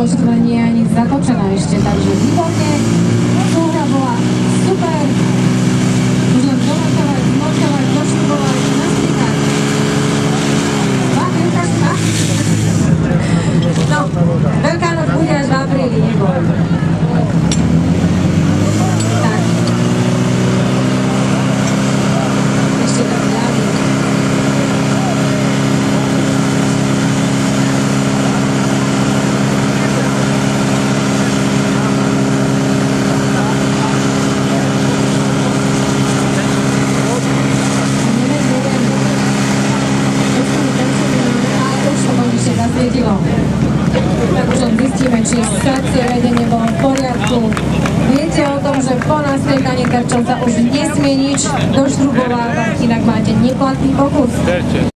možno nie je ani zatočená ešte, takže výborne. Súhra bola super. Môžem domontovať, zmontovať, došrubovať, nastrikať. Vábri, ukážka? No, Veľká noc bude až v apríli, neboj. Tak. Ešte tam ľavý. Tak už len zistíme, či srdce vedenie bolo v poriadku. Viete o tom, že po nastriekaní terčov sa už nesmie nič došrubovávať, inak máte neplatný pokus.